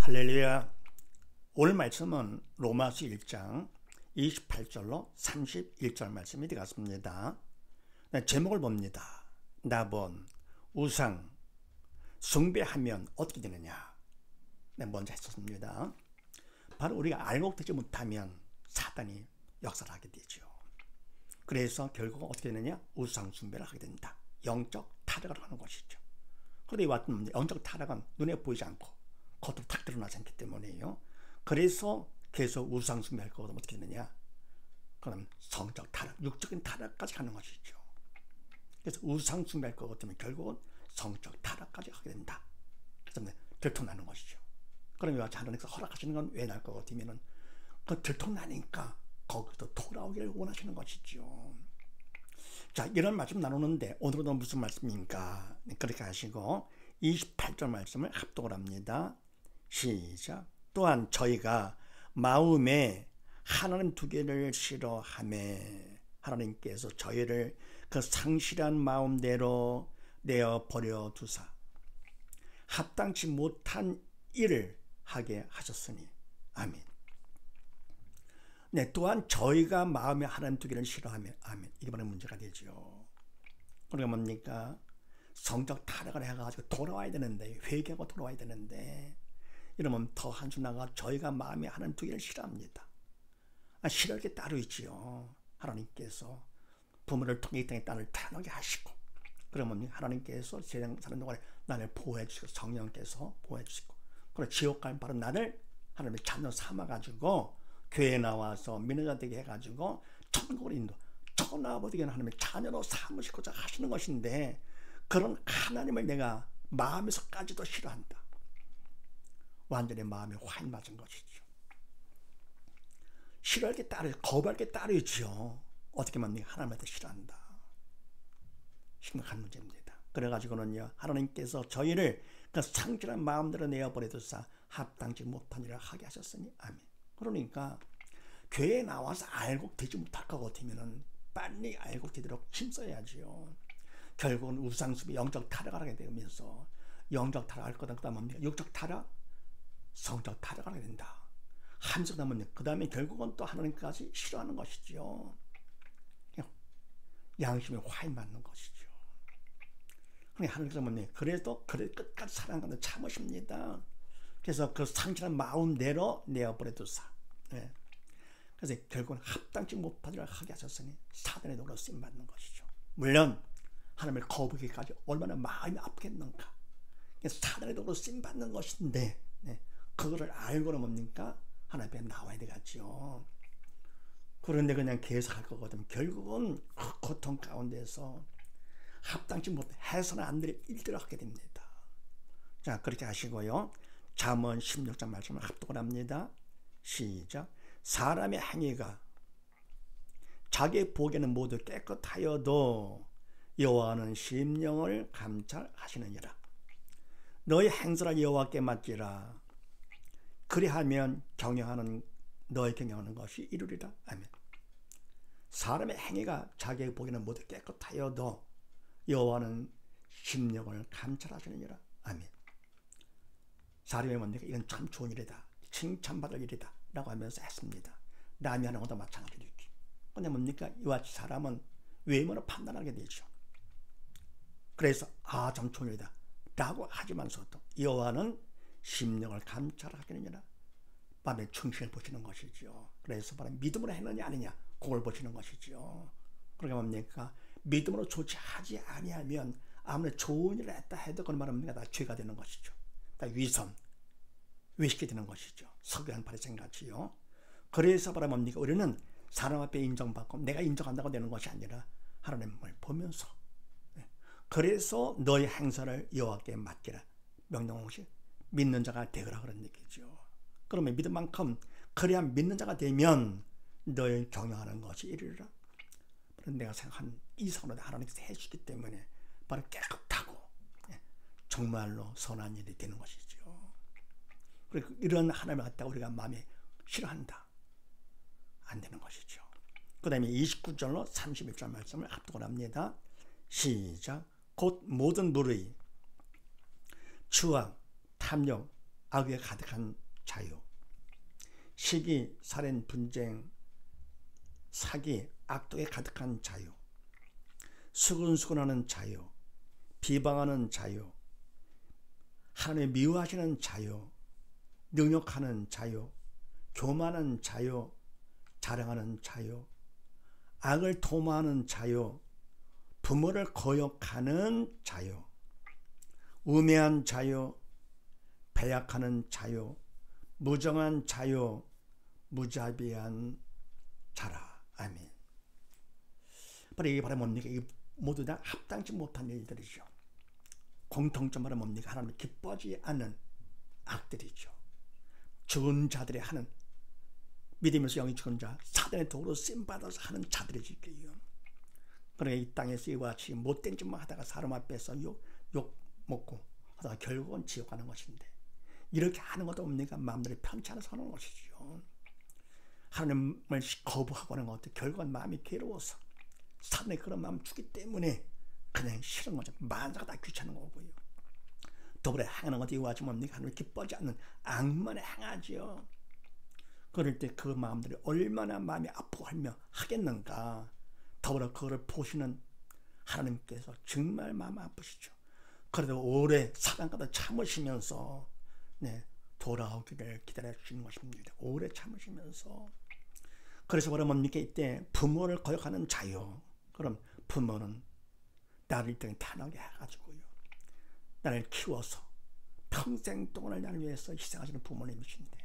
할렐루야. 오늘 말씀은 로마서 1장 28절로 31절 말씀이 되겠습니다. 제목을 봅니다. 나본 우상 숭배하면 어떻게 되느냐. 먼저 했었습니다. 바로 우리가 알고 되지 못하면 사단이 역사를 하게 되죠. 그래서 결국 어떻게 되느냐? 우상 숭배를 하게 된다. 영적 타락을 하는 것이죠. 그런데 이 같은 영적 타락은 눈에 보이지 않고 겉으로 탁 드러나지 않기 때문에요. 그래서 계속 우상 숭배할 거거든 어떻게 되느냐? 그럼 성적 타락, 육적인 타락까지 가는 것이죠. 그래서 우상 숭배할 것 같으면 결국은 성적 타락까지 하게 된다. 그래서 들통나는 것이죠. 그러면 하나님께서 허락하시는 건 왜 날 것 같으면은 그 들통나니까 거기서 돌아오기를 원하시는 것이죠. 자, 이런 말씀 나누는데 오늘은 무슨 말씀입니까? 그렇게 하시고 28절 말씀을 합독을 합니다. 시작. 또한 저희가 마음에 하나님 두 개를 싫어하매 하나님께서 저희를 그 상실한 마음대로 내어버려 두사 합당치 못한 일을 하게 하셨으니 아멘. 네, 또한 저희가 마음에 하나님 두 개를 싫어하며 아멘. 이게 바로 문제가 되죠. 그러니까 뭡니까? 성적 타락을 해가지고 돌아와야 되는데, 회개하고 돌아와야 되는데, 이러면 더 한수 나가 저희가 마음에 하나님 두 개를 싫어합니다. 싫어할 게 따로 있지요. 하나님께서 부모를 통해 이 땅에 딸을 태어나게 하시고, 그러면 하나님께서 세상 사는 동안에 나를 보호해 주시고, 성령께서 보호해 주시고, 그리고 지옥 갈 바로 나를 하나님의 자녀 삼아가지고 교회에 나와서 믿는 자 되게 해가지고 천국으로 인도, 천하아버지에게는 하나님의 자녀로 삼으시고자 하시는 것인데, 그런 하나님을 내가 마음에서까지도 싫어한다. 완전히 마음에 화인 맞은 것이죠. 싫어할 게 따로, 거부할 게 따로 있죠. 어떻게 하면 하나님한테 싫어한다. 심각한 문제입니다. 그래가지고는요, 하나님께서 저희를 그 상실한 마음대로 내어버려두사 합당치 못한 일을 하게 하셨으니 아멘. 그러니까 교회에 나와서 알고 되지 못할 것 같으면 빨리 알고 되도록 힘써야지요. 결국은 우상숭배, 영적 타락을 하게 되면서 영적 타락할 거다. 그 다음 뭡니까? 육적 타락, 성적 타락을 하게 된다. 하면서 그 다음에 결국은 또 하나님까지 싫어하는 것이죠. 양심에 화인 맞는 것이죠. 하나님께서 그래도 끝까지 사랑하는 참으십니다. 그래서 그 상실한 마음대로 내어버려두사. 네. 그래서 결국은 합당치 못한 일을 하게 하셨으니 사단의 도로 쓰임받는 것이죠. 물론 하나님을 거부하기까지 얼마나 마음이 아프겠는가. 사단의 도로 쓰임받는 것인데, 네. 그거를 알고는 뭡니까? 하나님 앞에 나와야 되겠죠. 그런데 그냥 계속 할 거거든. 결국은 그 고통 가운데서 합당치 못해 해서는 안 될 일들을 하게 됩니다. 자, 그렇게 하시고요. 잠언 16장 말씀을 합독을 합니다. 시작. 사람의 행위가 자기 보기에는 모두 깨끗하여도 여호와는 심령을 감찰하시느니라. 너희 행사를 여호와께 맡기라. 그리하면 너희 경영하는 것이 이루리라. 아멘. 사람의 행위가 자기 보기에는 모두 깨끗하여도 여호와는 심령을 감찰하시느니라. 아멘. 사람의 뭡니까? 이건 참 좋은 일이다. 칭찬받을 일이다. 라고 하면서 했습니다. 남이 하는 것도 마찬가지로 있기. 근데 뭡니까? 이와 같이 사람은 외모로 판단하게 되죠. 그래서 참 좋은 일이다. 라고 하지만서도 여호와는 심령을 감찰하시느니라. 밤에 충신을 보시는 것이죠. 그래서 바로 믿음으로 했느냐 아니냐 그걸 보시는 것이죠. 그러니까 뭡니까? 믿음으로 조치하지 아니하면 아무리 좋은 일을 했다 해도 그건 말합니까? 다 죄가 되는 것이죠. 다 위선, 외식이 되는 것이죠. 서기관 바리새인 같이요. 그래서 바로 뭡니까? 우리는 사람 앞에 인정받고 내가 인정한다고 되는 것이 아니라 하나님을 보면서, 그래서 너의 행사를 여호와께 맡기라. 명령한 것이 믿는 자가 되거라 그런 얘기죠. 그러면 믿을 만큼 그래야 믿는 자가 되면 너의 경영하는 것이 이르리라. 내가 생각한 이상으로 하나님께서 해주기 때문에 바로 깨끗하고 정말로 선한 일이 되는 것이죠. 그리고 이런 하나님을 갖다가 우리가 마음에 싫어한다. 안 되는 것이죠. 그 다음에 29절로 31절 말씀을 합독을 합니다. 시작. 곧 모든 무의, 추악, 탐욕, 악에 가득한 자유, 시기, 살인, 분쟁, 사기, 악독에 가득한 자유, 수근수근하는 자유, 비방하는 자유, 하나님 미워하시는 자유, 능욕하는 자유, 교만하는 자유, 자랑하는 자유, 악을 도모하는 자유, 부모를 거역하는 자유, 우매한 자유, 배약하는 자유, 무정한 자유, 무자비한 자라. 아멘. 바로 이게 바로 뭡니까? 이게 모두 다 합당치 못한 일들이죠. 공통점은 뭡니까? 하나님 기뻐하지 않는 악들이죠. 죽은 자들이 하는, 믿으면서 영이 죽은 자, 사단의 도구로 쓰임받아서 하는 자들이지. 그러니까 이 땅에서 이와 같이 못된 짓만 하다가 사람 앞에서 욕 먹고 하다가 결국은 지옥 가는 것인데, 이렇게 하는 것도 뭡니까? 마음들이 편치 않아서 하는 것이죠. 하나님을 거부하고 하는 것도 결국은 마음이 괴로워서, 사단의 그런 마음 주기 때문에 그냥 싫은 거죠. 만사가 다 귀찮은 거고요. 더불어 행하는 것도 이와 같이 뭡니까? 하나님을 기뻐하지 않는 악만에 행하지요. 그럴 때 그 마음들이 얼마나 마음이 아프고 하겠는가. 더불어 그거를 보시는 하나님께서 정말 마음 아프시죠. 그래도 오래 사단까지 참으시면서 돌아오기를 기다려주시는 것입니다. 오래 참으시면서. 그래서 바로 뭡니까? 이때 부모를 거역하는 자유. 그럼 부모는 나를 이 땅에 태어나게 해가지고요, 나를 키워서 평생 동안을 나를 위해서 희생하시는 부모님이신데,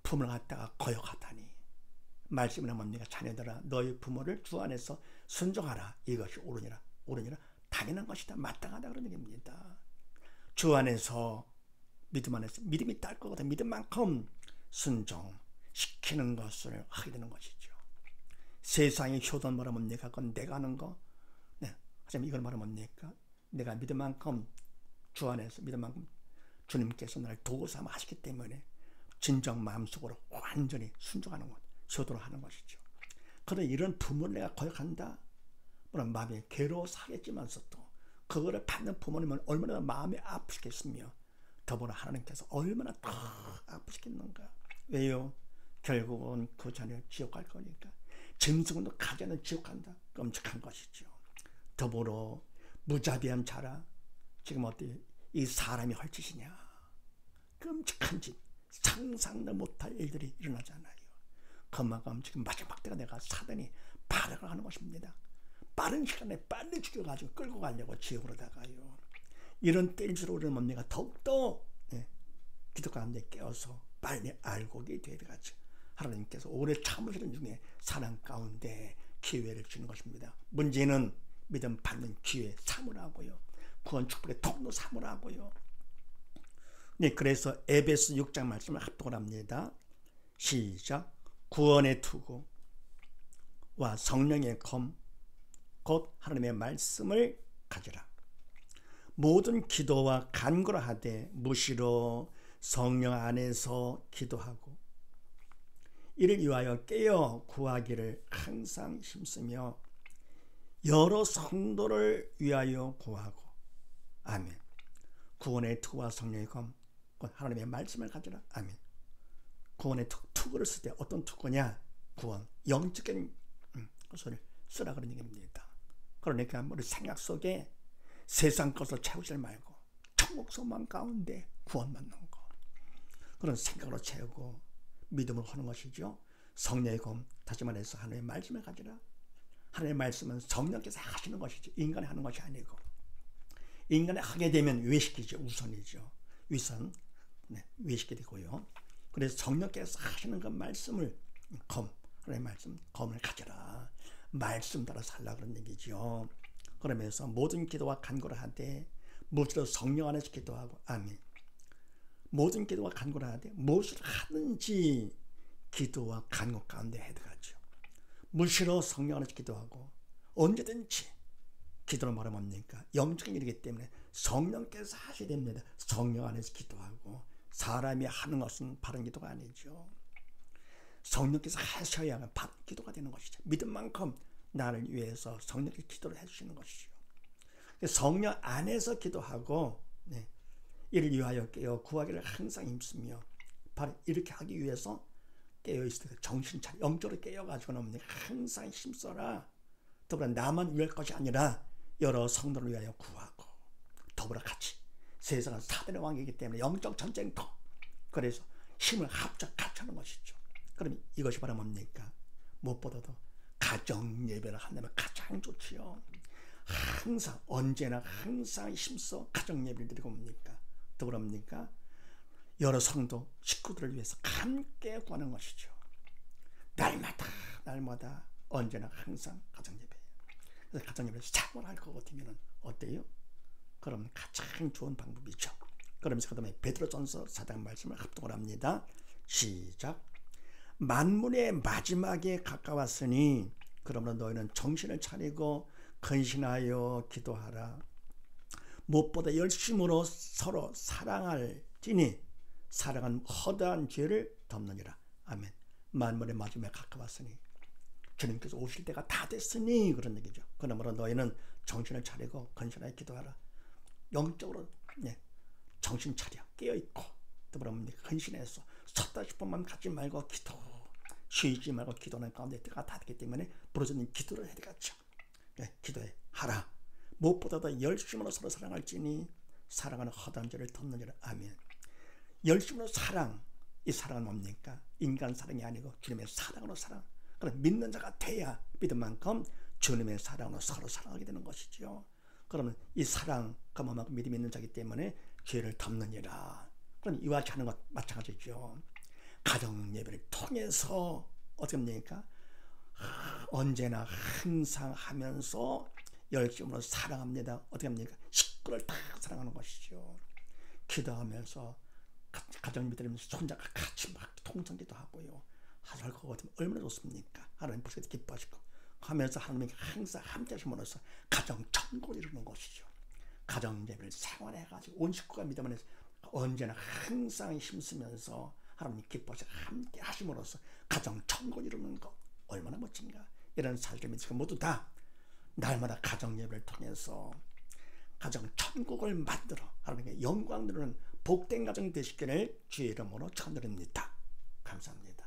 부모를 갖다가 거역하다니. 말씀은 뭡니까? 자녀들아, 너희 부모를 주 안에서 순종하라. 이것이 옳으니라. 당연한 것이다. 마땅하다. 그런 얘기입니다. 주 안에서, 믿음 안에서, 믿음이 딸 거거든. 믿음만큼 순종시키는 것을 하게 되는 것이죠. 세상의 효도는 뭐라 뭡니까? 그건 내가 하는 거. 하지만 이걸 말하면 뭡니까? 내가 믿음만큼, 주 안에서 믿음만큼 주님께서 나를 도구 삼아 하시기 때문에 진정 마음속으로 완전히 순종하는 것, 효도를 하는 것이죠. 그런데 이런 부모를 내가 거역한다? 물론 마음이 괴로워서 하겠지만서도 그거를 받는 부모님은 얼마나 마음이 아프시겠으며, 더불어 하나님께서 얼마나 더 아프시겠는가. 왜요? 결국은 그 자녀 지옥 갈 거니까. 짐승도 가지 않는 지옥 간다. 끔찍한 것이죠. 더불어 무자비한 자라. 지금 어때? 이 사람이 할 짓이냐. 끔찍한 짓, 상상도 못할 일들이 일어나잖아요. 그만큼 지금 마지막 때가 내가 사단이 발악을 하는 것입니다. 빠른 시간에 빨리 죽여가지고 끌고 가려고 지옥으로다가요. 이런 때일수록 우리는 뭡니까? 더욱더 기독 가운데 깨어서 빨리 알고게 되어가지고 하나님께서 오래 참으시는 중에 사랑 가운데 기회를 주는 것입니다. 문제는 믿음 받는 기회 삼으라고요. 구원 축복의 통로 삼으라고요. 그래서 에베소 6장 말씀을 합독을 합니다. 시작. 구원의 투구와 성령의 검, 곧 하나님의 말씀을 가지라. 모든 기도와 간구를 하되 무시로 성령 안에서 기도하고 이를 위하여 깨어 구하기를 항상 힘쓰며 여러 성도를 위하여 구하고. 아멘. 구원의 투구와 성령의 검, 하나님의 말씀을 가지라. 아멘. 구원의 투구를 쓸 때 어떤 투구냐? 구원, 영적인 것을 쓰라 그런 얘기입니다. 그러니까 우리 생각 속에 세상 것을 채우지 말고 천국 소망 가운데 구원 받는 것, 그런 생각으로 채우고 믿음을 하는 것이죠. 성령의 검, 다시 말해서 하나님의 말씀을 가지라. 하나님의 말씀은 성령께서 하시는 것이죠. 인간이 하는 것이 아니고. 인간이 하게 되면 외식이죠. 우선이죠. 위선, 외식이 되고요. 그래서 성령께서 하시는 그 말씀을 하나님의 말씀, 검을 가져라. 말씀 따라 살라 그런 얘기죠. 그러면서 모든 기도와 간구를 하되 무엇으로 성령 안에서 기도하고. 아멘. 모든 기도와 간구를 하되 무엇을 하든지 기도와 간구 가운데 해들어가죠. 무시로 성령 안에서 기도하고 언제든지 기도는 뭐라 뭡니까? 영적인 일이기 때문에 성령께서 하셔야 됩니다. 성령 안에서 기도하고. 사람이 하는 것은 바른 기도가 아니죠. 성령께서 하셔야 바른 기도가 되는 것이죠. 믿음만큼 나를 위해서 성령께서 기도를 해주시는 것이죠. 성령 안에서 기도하고 이를 위하여 깨어 구하기를 항상 힘쓰며 바로 이렇게 하기 위해서 깨어있을 때 정신 차려 영적으로 깨어가지고는 항상 힘써라. 더불어 나만 위할 것이 아니라 여러 성도를 위하여 구하고 더불어 같이 세상은 사단의 왕이기 때문에 영적 전쟁터 그래서 힘을 합쳐 같이 하는 것이죠. 그럼 이것이 바로 뭡니까? 무엇보다도 가정 예배를 한다면 가장 좋지요. 항상 언제나 항상 힘써 가정 예배를 드리고 뭡니까? 더불어 뭡니까? 여러 성도 식구들을 위해서 함께 구하는 것이죠. 날마다 언제나 항상 가정 예배예요. 그래서 가정 예배를 생활할 것 같으면 어때요? 그럼 가장 좋은 방법이죠. 그러면서 그 다음에 베드로전서 4장 말씀을 합독을 합니다. 시작. 만물의 마지막에 가까웠으니 그러므로 너희는 정신을 차리고 근신하여 기도하라. 무엇보다 열심으로 서로 사랑할지니 사랑은 허다한 죄를 덮느니라. 아멘. 만물의 마지막에 가까웠으니 주님께서 오실 때가 다 됐으니 그런 얘기죠. 그러므로 너희는 정신을 차리고 근신하여 기도하라. 영적으로 정신 차려 깨어있고 더불어 근신해서 섰다 싶으면 갖지 말고 기도 쉬지 말고 기도하는 가운데 때가 다 됐기 때문에 부르짖는 기도를 해야 되겠죠. 기도해 하라. 무엇보다도 열심으로 서로 사랑할지니 사랑은 허다한 죄를 덮느니라. 아멘. 열심으로 사랑. 이 사랑은 뭡니까? 인간 사랑이 아니고 주님의 사랑으로 사랑. 그럼 믿는 자가 돼야 믿은 만큼 주님의 사랑으로 서로 사랑하게 되는 것이죠. 그러면 이 사랑 그만큼 믿음이 있는 자이기 때문에 죄를 덮느니라. 그럼 이와 같이 하는 것 마찬가지죠. 가정 예배를 통해서 어떻게 합니까? 언제나 항상 하면서 열심으로 사랑합니다. 어떻게 합니까? 식구를 다 사랑하는 것이죠. 기도하면서 가정 예배 드리면서 손자가 같이 막 통성기도 하고요. 할 것 같으면 얼마나 좋습니까? 하나님 벌써 기뻐하시고 하면서 하나님께 항상 함께 하심으로써 가정 천국을 이루는 것이죠. 가정 예배를 생활해가지고 온 식구가 믿음 안에서 언제나 항상 힘쓰면서 하나님 기뻐하시고 함께 하심으로써 가정 천국을 이루는 것 얼마나 멋진가. 이런 사실을 믿으시고 모두 다 날마다 가정 예배를 통해서 가정 천국을 만들어 하나님께 영광 드리는 복된 가정 되시기를 주의 이름으로 축원드립니다. 감사합니다.